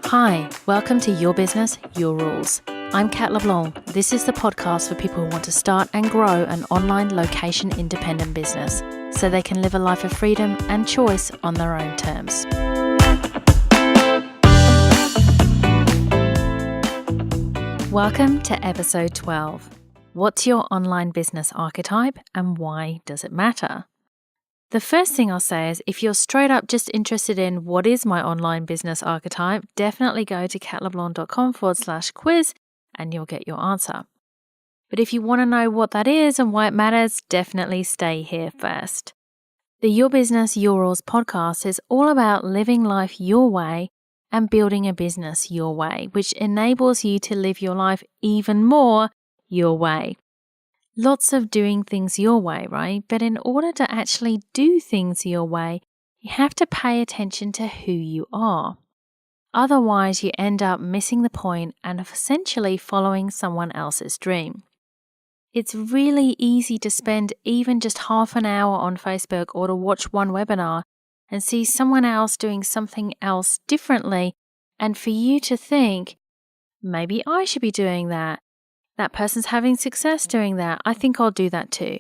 Hi, welcome to Your Business, Your Rules. I'm Kat LeBlanc. This is the podcast for people who want to start and grow an online location-independent business so they can live a life of freedom and choice on their own terms. Welcome to episode 12. What's your online business archetype and why does it matter? The first thing I'll say is if you're straight up just interested in what is my online business archetype, definitely go to katleblanc.com/quiz and you'll get your answer. But if you want to know what that is and why it matters, definitely stay here first. The Your Business, Your Rules podcast is all about living life your way and building a business your way, which enables you to live your life even more your way. Lots of doing things your way, right? But in order to actually do things your way, you have to pay attention to who you are. Otherwise, you end up missing the point and essentially following someone else's dream. It's really easy to spend even just half an hour on Facebook or to watch one webinar and see someone else doing something else differently, and for you to think, maybe I should be doing that. That person's having success doing that. I think I'll do that too.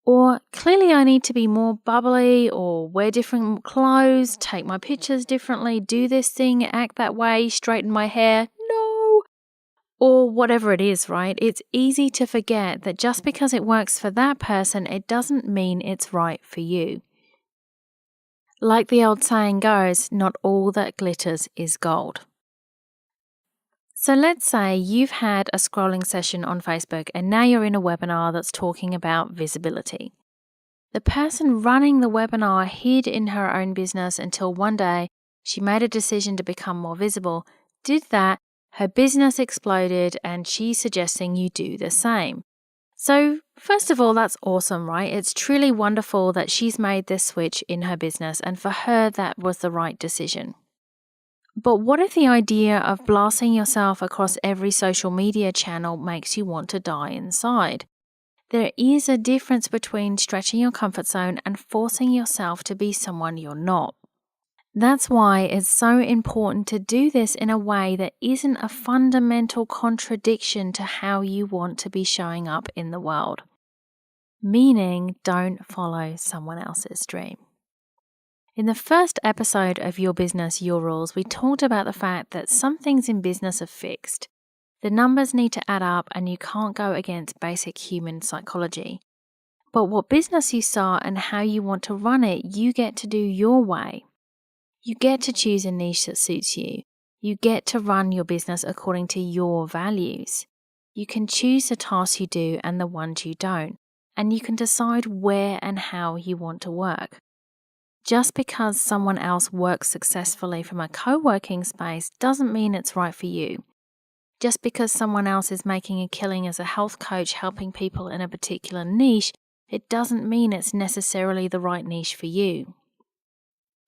Or clearly I need to be more bubbly or wear different clothes, take my pictures differently, do this thing, act that way, straighten my hair. No. Or whatever it is, right? It's easy to forget that just because it works for that person, it doesn't mean it's right for you. Like the old saying goes, not all that glitters is gold. So let's say you've had a scrolling session on Facebook and now you're in a webinar that's talking about visibility. The person running the webinar hid in her own business until one day she made a decision to become more visible, did that, her business exploded, and she's suggesting you do the same. So first of all, that's awesome, right? It's truly wonderful that she's made this switch in her business, and for her that was the right decision. But what if the idea of blasting yourself across every social media channel makes you want to die inside? There is a difference between stretching your comfort zone and forcing yourself to be someone you're not. That's why it's so important to do this in a way that isn't a fundamental contradiction to how you want to be showing up in the world. Meaning, don't follow someone else's dream. In the first episode of Your Business, Your Rules, we talked about the fact that some things in business are fixed. The numbers need to add up and you can't go against basic human psychology. But what business you start and how you want to run it, you get to do your way. You get to choose a niche that suits you. You get to run your business according to your values. You can choose the tasks you do and the ones you don't. And you can decide where and how you want to work. Just because someone else works successfully from a co-working space doesn't mean it's right for you. Just because someone else is making a killing as a health coach helping people in a particular niche, it doesn't mean it's necessarily the right niche for you.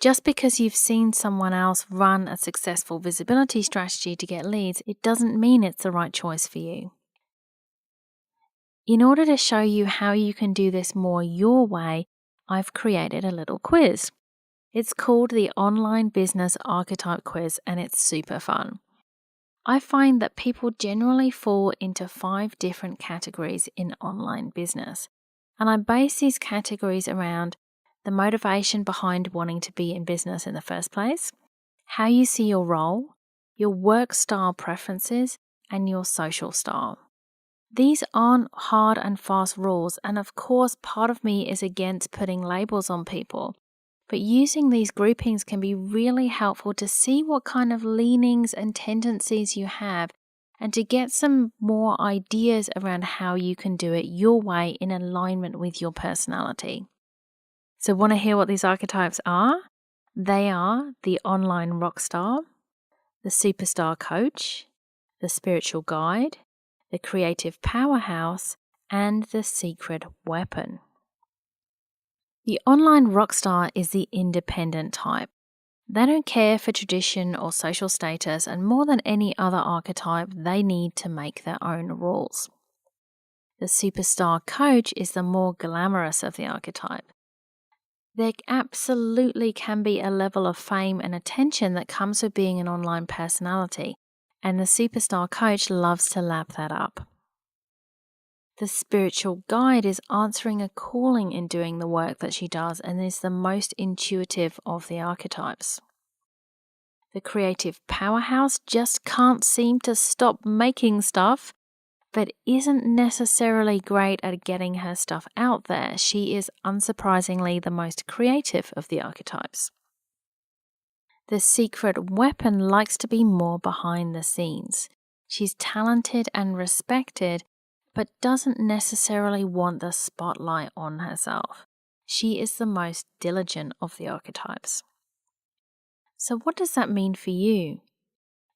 Just because you've seen someone else run a successful visibility strategy to get leads, it doesn't mean it's the right choice for you. In order to show you how you can do this more your way, I've created a little quiz. It's called the Online Business Archetype Quiz and it's super fun. I find that people generally fall into 5 different categories in online business. And I base these categories around the motivation behind wanting to be in business in the first place, how you see your role, your work style preferences, and your social style. These aren't hard and fast rules, and of course, part of me is against putting labels on people. But using these groupings can be really helpful to see what kind of leanings and tendencies you have and to get some more ideas around how you can do it your way in alignment with your personality. So want to hear what these archetypes are? They are the online rock star, the superstar coach, the spiritual guide, the creative powerhouse, and the secret weapon. The online rockstar is the independent type. They don't care for tradition or social status, and more than any other archetype, they need to make their own rules. The superstar coach is the more glamorous of the archetype. There absolutely can be a level of fame and attention that comes with being an online personality, and the superstar coach loves to lap that up. The spiritual guide is answering a calling in doing the work that she does and is the most intuitive of the archetypes. The creative powerhouse just can't seem to stop making stuff, but isn't necessarily great at getting her stuff out there. She is unsurprisingly the most creative of the archetypes. The secret weapon likes to be more behind the scenes. She's talented and respected, but doesn't necessarily want the spotlight on herself. She is the most diligent of the archetypes. So what does that mean for you?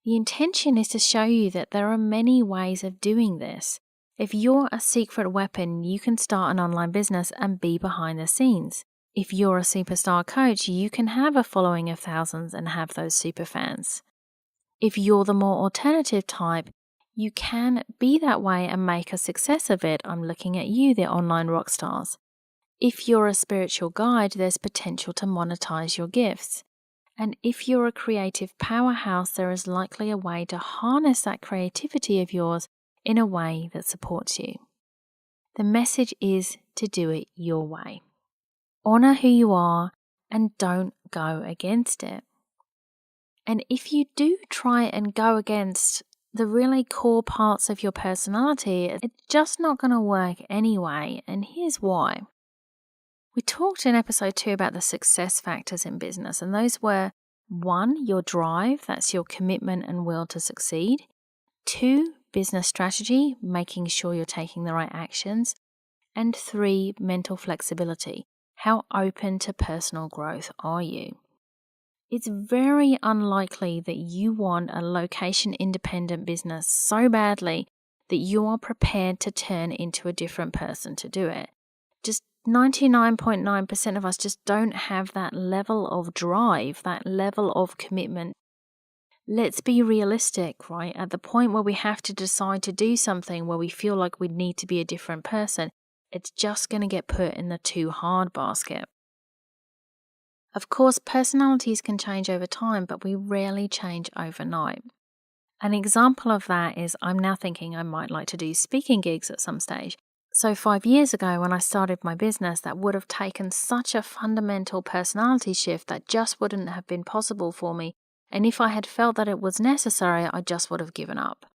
The intention is to show you that there are many ways of doing this. If you're a secret weapon, you can start an online business and be behind the scenes. If you're a superstar coach, you can have a following of thousands and have those super fans. If you're the more alternative type, you can be that way and make a success of it. I'm looking at you, the online rock stars. If you're a spiritual guide, there's potential to monetize your gifts. And if you're a creative powerhouse, there is likely a way to harness that creativity of yours in a way that supports you. The message is to do it your way. Honor who you are and don't go against it. And if you do try and go against the really core parts of your personality, it's just not going to work anyway. And here's why. We talked in episode 2 about the success factors in business, and those were 1, your drive, that's your commitment and will to succeed. 2, business strategy, making sure you're taking the right actions. And 3, mental flexibility, how open to personal growth are you? It's very unlikely that you want a location-independent business so badly that you are prepared to turn into a different person to do it. Just 99.9% of us just don't have that level of drive, that level of commitment. Let's be realistic, right? At the point where we have to decide to do something where we feel like we need to be a different person, it's just going to get put in the too hard basket. Of course, personalities can change over time, but we rarely change overnight. An example of that is I'm now thinking I might like to do speaking gigs at some stage. So 5 years ago when I started my business, that would have taken such a fundamental personality shift that just wouldn't have been possible for me. And if I had felt that it was necessary, I just would have given up.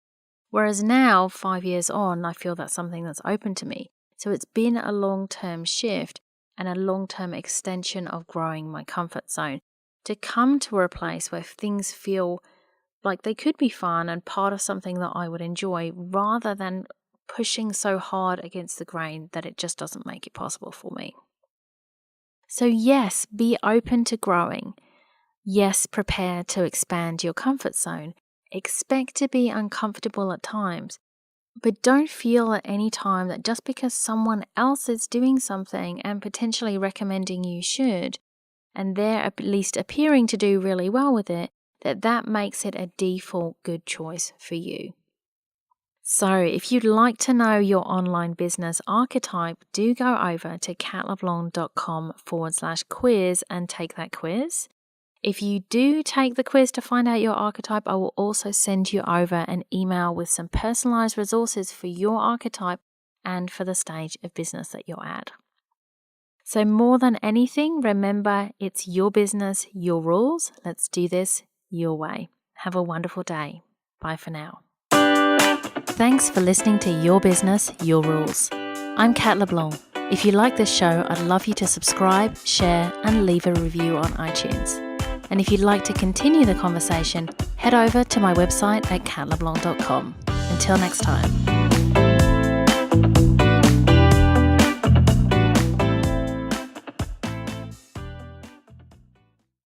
Whereas now, 5 years on, I feel that's something that's open to me. So it's been a long-term shift and a long-term extension of growing my comfort zone to come to a place where things feel like they could be fun and part of something that I would enjoy rather than pushing so hard against the grain that it just doesn't make it possible for me. So yes, be open to growing. Yes, prepare to expand your comfort zone. Expect to be uncomfortable at times. But don't feel at any time that just because someone else is doing something and potentially recommending you should, and they're at least appearing to do really well with it, that makes it a default good choice for you. So if you'd like to know your online business archetype, do go over to catleblanc.com/quiz and take that quiz. If you do take the quiz to find out your archetype, I will also send you over an email with some personalized resources for your archetype and for the stage of business that you're at. So more than anything, remember it's your business, your rules. Let's do this your way. Have a wonderful day. Bye for now. Thanks for listening to Your Business, Your Rules. I'm Kat LeBlanc. If you like this show, I'd love you to subscribe, share, and leave a review on iTunes. And if you'd like to continue the conversation, head over to my website at catleblanc.com. Until next time.